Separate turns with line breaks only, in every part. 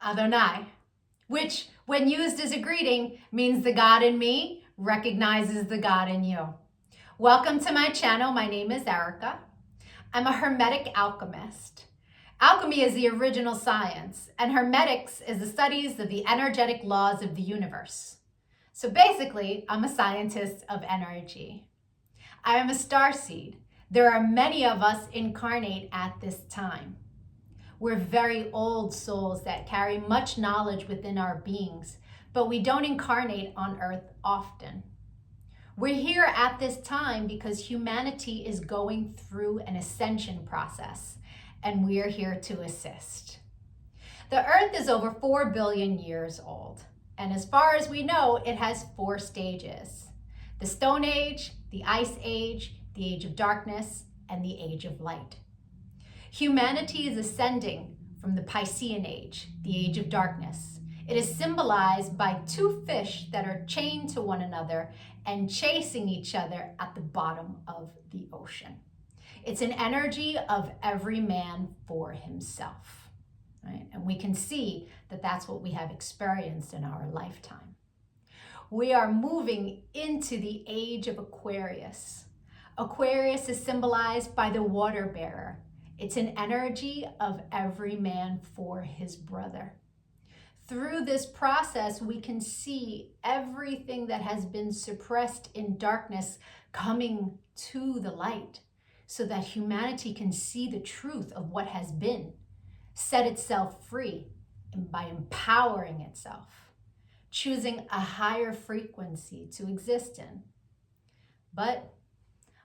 Adonai, which when used as a greeting means the God in me recognizes the God in you. Welcome to my channel. My name is Erica. I'm a Hermetic alchemist. Alchemy is the original science, and Hermetics is the studies of the energetic laws of the universe. So basically, I'm a scientist of energy. I am a starseed. There are many of us incarnate at this time. We're very old souls that carry much knowledge within our beings, but we don't incarnate on Earth often. We're here at this time because humanity is going through an ascension process, and we're here to assist. The Earth is over 4 billion years old, and as far as we know, it has 4 stages: the Stone Age, the Ice Age, the Age of Darkness, and the Age of Light. Humanity is ascending from the Piscean Age, the Age of Darkness. It is symbolized by 2 fish that are chained to one another and chasing each other at the bottom of the ocean. It's an energy of every man for himself, right? And we can see that that's what we have experienced in our lifetime. We are moving into the age of Aquarius. Aquarius is symbolized by the water bearer. It's an energy of every man for his brother. Through this process, we can see everything that has been suppressed in darkness coming to the light so that humanity can see the truth of what has been, set itself free, and by empowering itself, choosing a higher frequency to exist in. But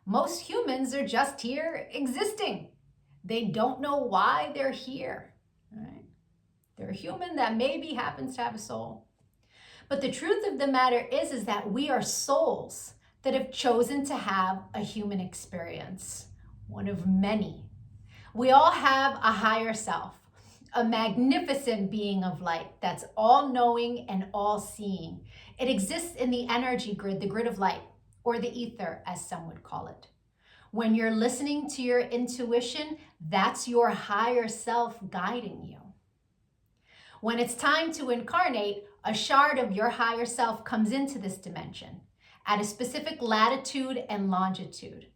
most humans are just here existing. They don't know why they're here, right? They're a human that maybe happens to have a soul. But the truth of the matter is that we are souls that have chosen to have a human experience, one of many. We all have a higher self, a magnificent being of light that's all-knowing and all-seeing. It exists in the energy grid, the grid of light, or the ether, as some would call it. When you're listening to your intuition, that's your higher self guiding you. When it's time to incarnate, a shard of your higher self comes into this dimension at a specific latitude and longitude.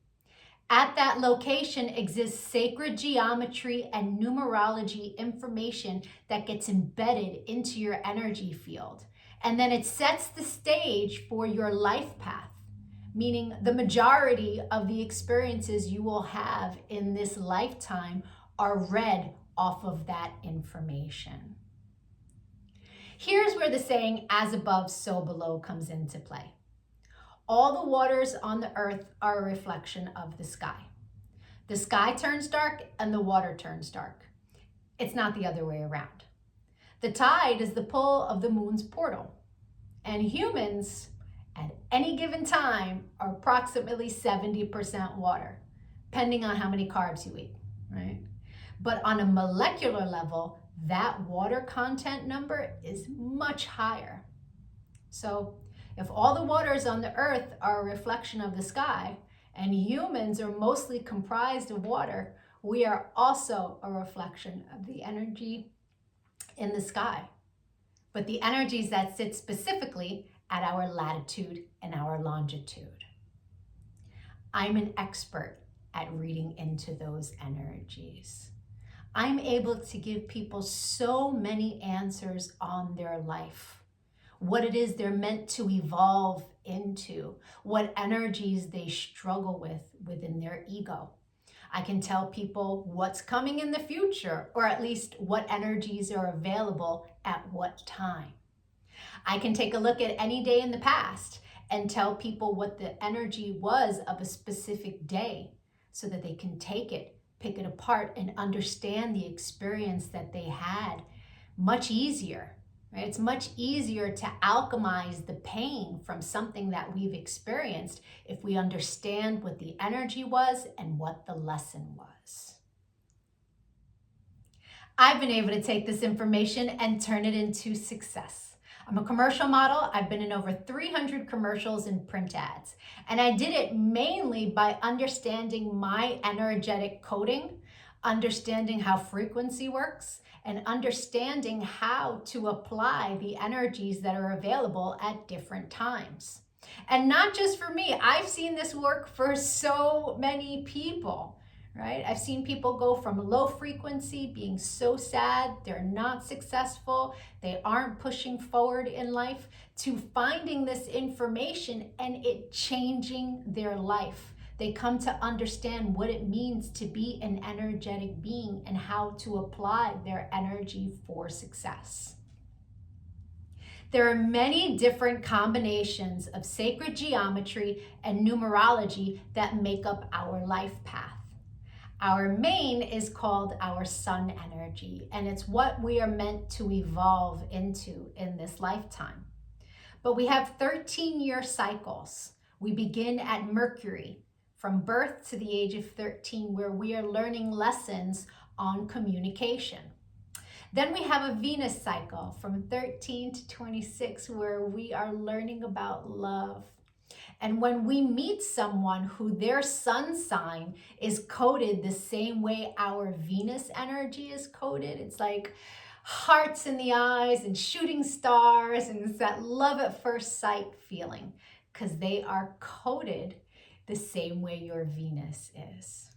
At that location exists sacred geometry and numerology information that gets embedded into your energy field. And then it sets the stage for your life path, meaning the majority of the experiences you will have in this lifetime are read off of that information. Here's where the saying, as above, so below, comes into play. All the waters on the earth are a reflection of the sky. The sky turns dark and the water turns dark. It's not the other way around. The tide is the pull of the moon's portal, and humans at any given time are approximately 70% water, depending on how many carbs you eat, right? But on a molecular level, that water content number is much higher. So if all the waters on the earth are a reflection of the sky, and humans are mostly comprised of water, we are also a reflection of the energy in the sky. But the energies that sit specifically at our latitude and our longitude. I'm an expert at reading into those energies. I'm able to give people so many answers on their life, what it is they're meant to evolve into, what energies they struggle with within their ego. I can tell people what's coming in the future, or at least what energies are available at what time. I can take a look at any day in the past and tell people what the energy was of a specific day so that they can take it, pick it apart, and understand the experience that they had much easier, right? It's much easier to alchemize the pain from something that we've experienced if we understand what the energy was and what the lesson was. I've been able to take this information and turn it into success. I'm a commercial model. I've been in over 300 commercials and print ads. And I did it mainly by understanding my energetic coding understanding how frequency works, and understanding how to apply the energies that are available at different times. And not just for me, I've seen this work for so many people, right? I've seen people go from low frequency, being so sad, they're not successful, they aren't pushing forward in life, to finding this information and it changing their life. They come to understand what it means to be an energetic being and how to apply their energy for success. There are many different combinations of sacred geometry and numerology that make up our life path. Our main is called our sun energy, and it's what we are meant to evolve into in this lifetime. But we have 13-year cycles. We begin at Mercury, from birth to the age of 13, where we are learning lessons on communication. Then we have a Venus cycle from 13 to 26, where we are learning about love. And when we meet someone who their sun sign is coded the same way our Venus energy is coded, it's like hearts in the eyes and shooting stars, and it's that love at first sight feeling, because they are coded the same way your Venus is.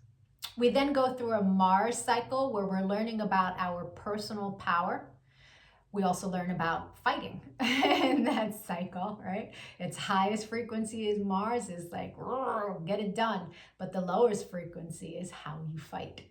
We then go through a Mars cycle where we're learning about our personal power. We also learn about fighting in that cycle, right? Its highest frequency is Mars, is like, get it done. But the lowest frequency is how you fight.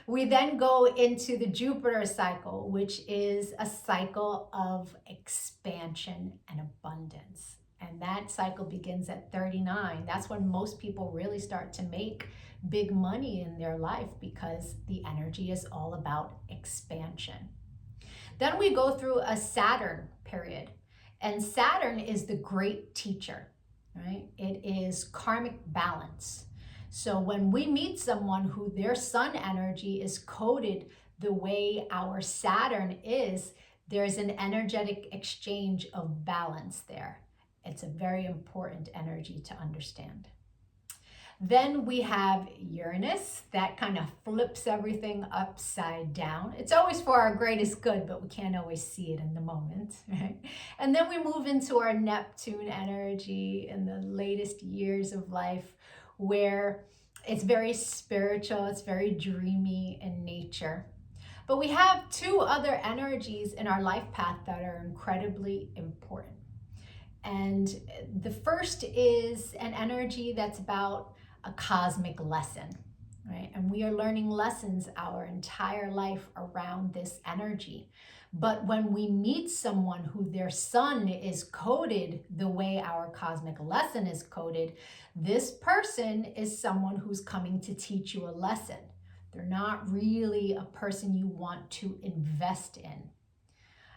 We then go into the Jupiter cycle, which is a cycle of expansion and abundance. And that cycle begins at 39. That's when most people really start to make big money in their life, because the energy is all about expansion. Then we go through a Saturn period, and Saturn is the great teacher, right? It is karmic balance. So when we meet someone who their sun energy is coded the way our Saturn is, there's an energetic exchange of balance there. It's a very important energy to understand. Then we have Uranus, that kind of flips everything upside down. It's always for our greatest good, but we can't always see it in the moment, right? And then we move into our Neptune energy in the latest years of life, where it's very spiritual, it's very dreamy in nature. But we have two other energies in our life path that are incredibly important. And the first is an energy that's about a cosmic lesson, right? And we are learning lessons our entire life around this energy. But when we meet someone who their sun is coded the way our cosmic lesson is coded, this person is someone who's coming to teach you a lesson. They're not really a person you want to invest in.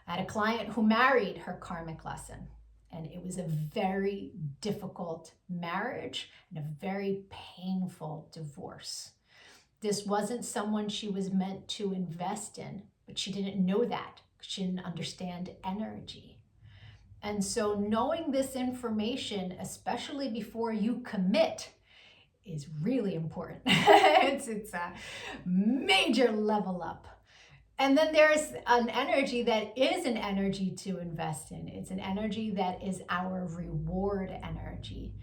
I had a client who married her karmic lesson, and it was a very difficult marriage and a very painful divorce. This wasn't someone she was meant to invest in, but she didn't know that. She didn't understand energy. And so knowing this information, especially before you commit, is really important. It's a major level up. And then there's an energy that is an energy to invest in. It's an energy that is our reward energy.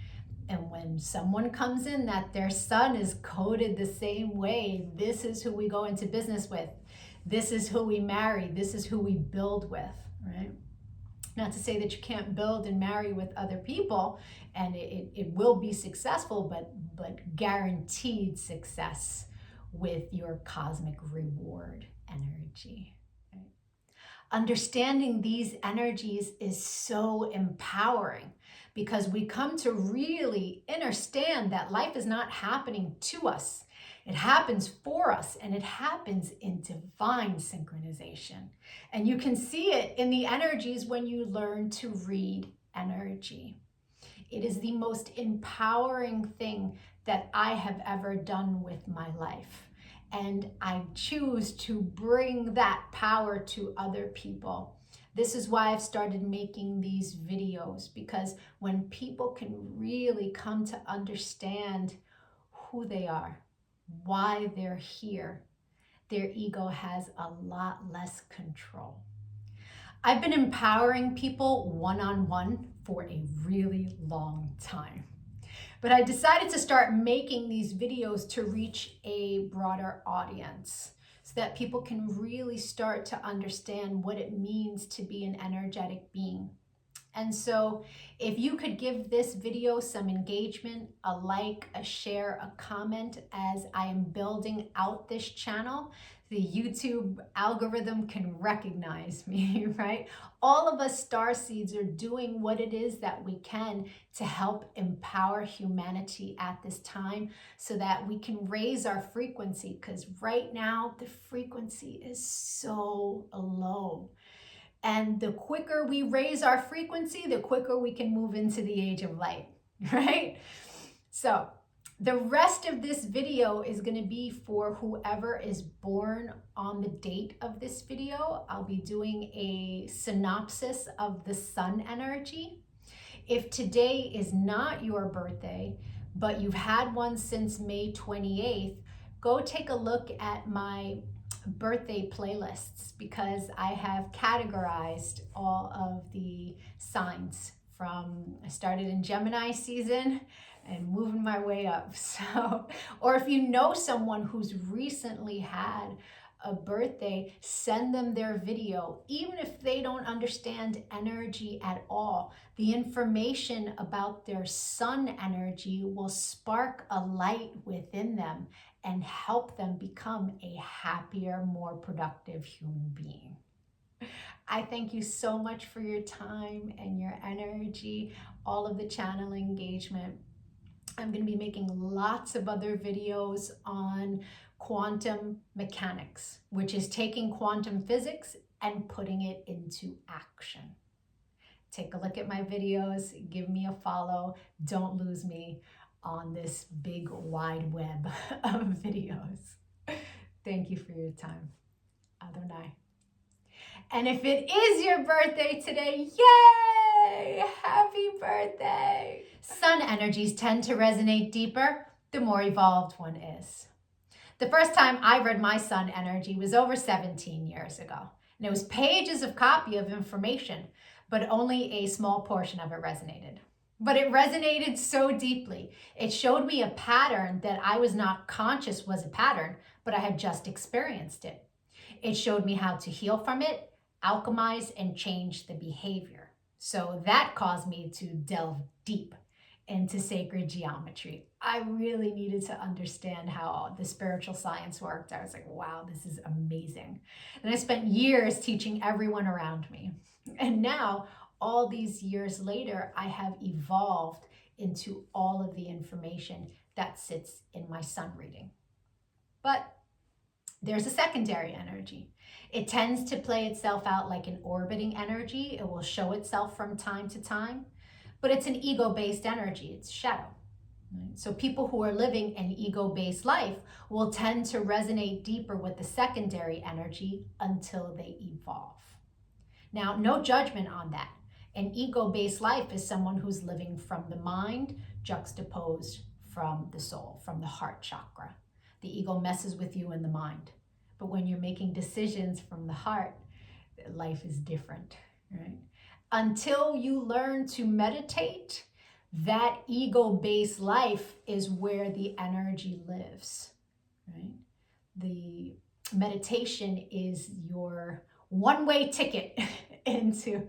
And when someone comes in that their sun is coded the same way, this is who we go into business with. This is who we marry. This is who we build with, right? Not to say that you can't build and marry with other people, and it will be successful, but guaranteed success with your cosmic reward energy. Right? Understanding these energies is so empowering, because we come to really understand that life is not happening to us. It happens for us, and it happens in divine synchronization. And you can see it in the energies when you learn to read energy. It is the most empowering thing that I have ever done with my life. And I choose to bring that power to other people. This is why I've started making these videos, because when people can really come to understand who they are, why they're here, their ego has a lot less control. I've been empowering people one-on-one for a really long time. But I decided to start making these videos to reach a broader audience so that people can really start to understand what it means to be an energetic being. And so if you could give this video some engagement, a like, a share, a comment as I am building out this channel, the YouTube algorithm can recognize me, right? All of us starseeds are doing what it is that we can to help empower humanity at this time so that we can raise our frequency, because right now the frequency is so low. And the quicker we raise our frequency, the quicker we can move into the age of light, right? So the rest of this video is going to be for whoever is born on the date of this video. I'll be doing a synopsis of the sun energy. If today is not your birthday, but you've had one since May 28th, go take a look at my birthday playlists, because I have categorized all of the signs from, I started in Gemini season and moving my way up. So, or if you know someone who's recently had a birthday, send them their video. Even if they don't understand energy at all, the information about their sun energy will spark a light within them and help them become a happier, more productive human being. I thank you so much for your time and your energy, all of the channel engagement. I'm going to be making lots of other videos on quantum mechanics, which is taking quantum physics and putting it into action. Take a look at my videos, give me a follow, don't lose me on this big wide web of videos. Thank you for your time. Adonai. And if it is your birthday today, yay! Happy birthday! Sun energies tend to resonate deeper the more evolved one is. The first time I read my sun energy was over 17 years ago. And it was pages of copy of information, but only a small portion of it resonated. But it resonated so deeply. It showed me a pattern that I was not conscious was a pattern, but I had just experienced it. It showed me how to heal from it, alchemize, and change the behavior. So that caused me to delve deep into sacred geometry. I really needed to understand how the spiritual science worked. I was like, wow, this is amazing. And I spent years teaching everyone around me. And now, all these years later, I have evolved into all of the information that sits in my sun reading. But there's a secondary energy. It tends to play itself out like an orbiting energy. It will show itself from time to time, but it's an ego-based energy. It's shadow. Right? So people who are living an ego-based life will tend to resonate deeper with the secondary energy until they evolve. Now, no judgment on that. An ego-based life is someone who's living from the mind juxtaposed from the soul, from the heart chakra. The ego messes with you in the mind. But when you're making decisions from the heart, life is different, right? Until you learn to meditate, that ego-based life is where the energy lives, right? The meditation is your one-way ticket into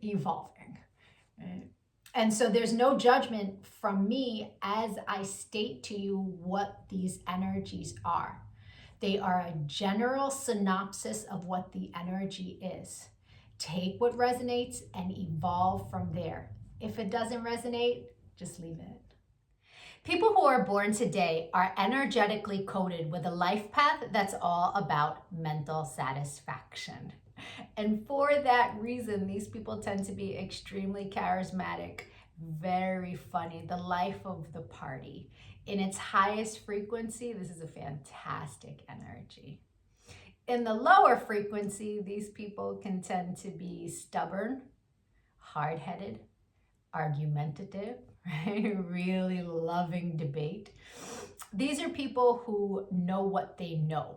evolving, right? And so there's no judgment from me as I state to you what these energies are. They are a general synopsis of what the energy is. Take what resonates and evolve from there. If it doesn't resonate, just leave it. People who are born today are energetically coded with a life path that's all about mental satisfaction. And for that reason, these people tend to be extremely charismatic, very funny, the life of the party. In its highest frequency, this is a fantastic energy. In the lower frequency, these people can tend to be stubborn, hard-headed, argumentative, right? Really loving debate. These are people who know what they know.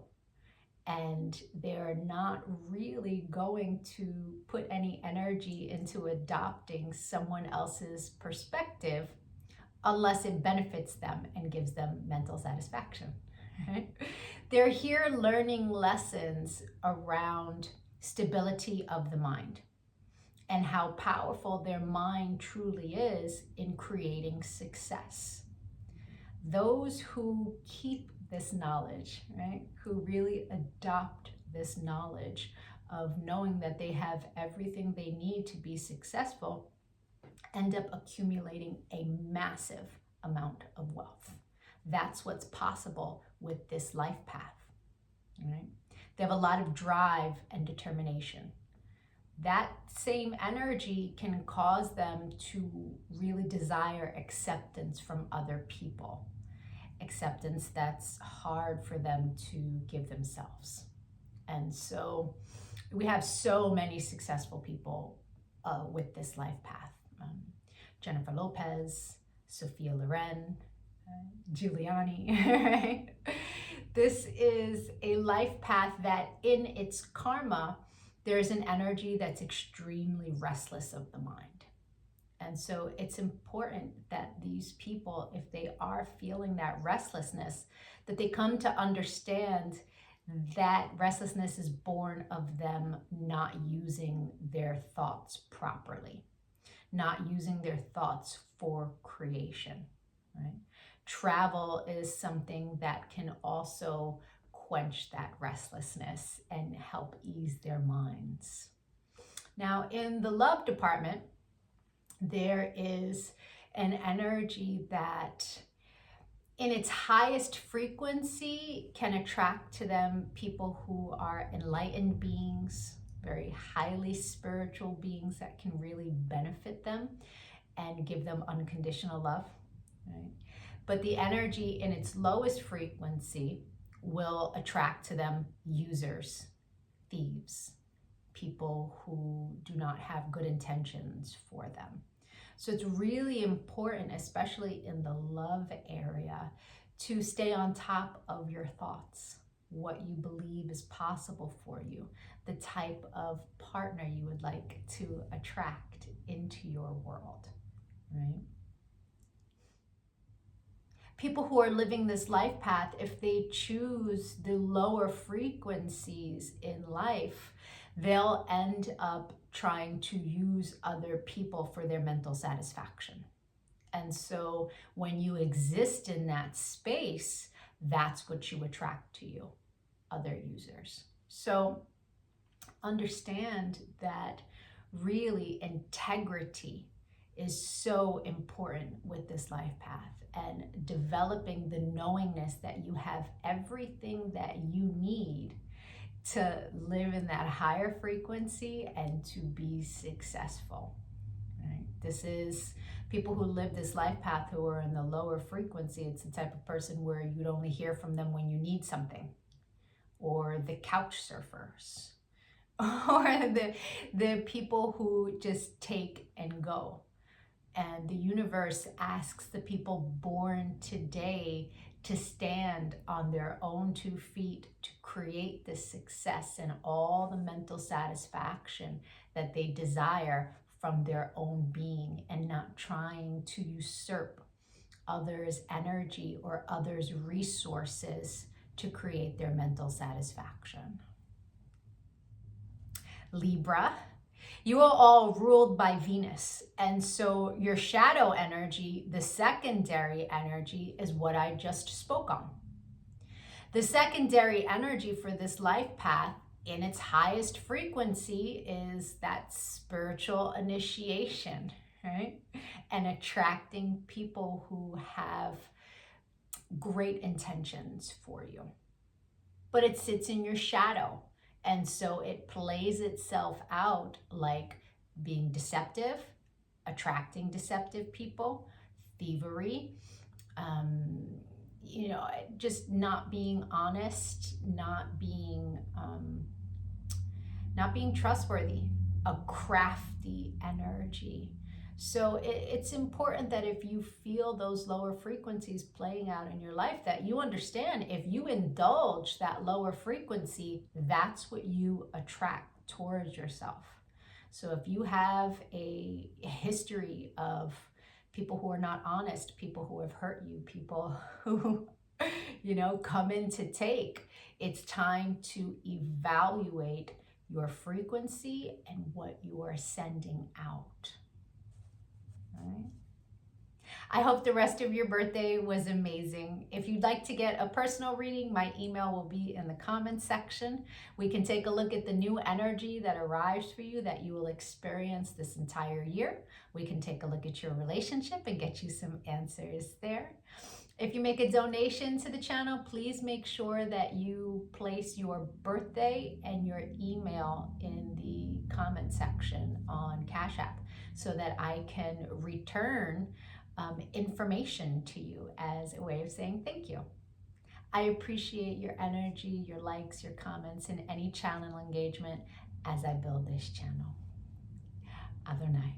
and they're not really going to put any energy into adopting someone else's perspective unless it benefits them and gives them mental satisfaction. Right? They're here learning lessons around stability of the mind and how powerful their mind truly is in creating success. Those who keep this knowledge, right, who really adopt this knowledge of knowing that they have everything they need to be successful, end up accumulating a massive amount of wealth. That's what's possible with this life path. Right? They have a lot of drive and determination. That same energy can cause them to really desire acceptance from other people. Acceptance that's hard for them to give themselves. And so we have so many successful people with this life path. Jennifer Lopez, Sophia Loren, Giuliani, right? This is a life path that in its karma, there's an energy that's extremely restless of the mind. And so it's important that these people, if they are feeling that restlessness, that they come to understand that restlessness is born of them not using their thoughts properly, not using their thoughts for creation, right? Travel is something that can also quench that restlessness and help ease their minds. Now, in the love department, there is an energy that in its highest frequency can attract to them people who are enlightened beings, very highly spiritual beings that can really benefit them and give them unconditional love, right? But the energy in its lowest frequency will attract to them users, thieves, people who do not have good intentions for them. So it's really important, especially in the love area, to stay on top of your thoughts, what you believe is possible for you, the type of partner you would like to attract into your world, right? People who are living this life path, if they choose the lower frequencies in life, they'll end up trying to use other people for their mental satisfaction. And so when you exist in that space, that's what you attract to you, other users. So understand that really integrity is so important with this life path, and developing the knowingness that you have everything that you need to live in that higher frequency and to be successful, right? This is people who live this life path who are in the lower frequency. It's the type of person where you'd only hear from them when you need something, or the couch surfers, or the people who just take and go. And the universe asks the people born today to stand on their own 2 feet to create the success and all the mental satisfaction that they desire from their own being, and not trying to usurp others' energy or others' resources to create their mental satisfaction. Libra, you are all ruled by Venus, and so your shadow energy, the secondary energy, is what I just spoke on. The secondary energy for this life path in its highest frequency is that spiritual initiation, right? And attracting people who have great intentions for you. But it sits in your shadow. And so it plays itself out like being deceptive, attracting deceptive people, thievery, just not being honest, not being trustworthy, a crafty energy. So it's important that if you feel those lower frequencies playing out in your life, that you understand if you indulge that lower frequency, that's what you attract towards yourself. So if you have a history of people who are not honest, people who have hurt you, people who, come in to take, it's time to evaluate your frequency and what you are sending out. Right. I hope the rest of your birthday was amazing. If you'd like to get a personal reading, my email will be in the comments section. We can take a look at the new energy that arrives for you that you will experience this entire year. We can take a look at your relationship and get you some answers there. If you make a donation to the channel, please make sure that you place your birthday and your email in the comment section on Cash App so that I can return information to you as a way of saying thank you. I appreciate your energy, your likes, your comments, and any channel engagement as I build this channel. Adonai.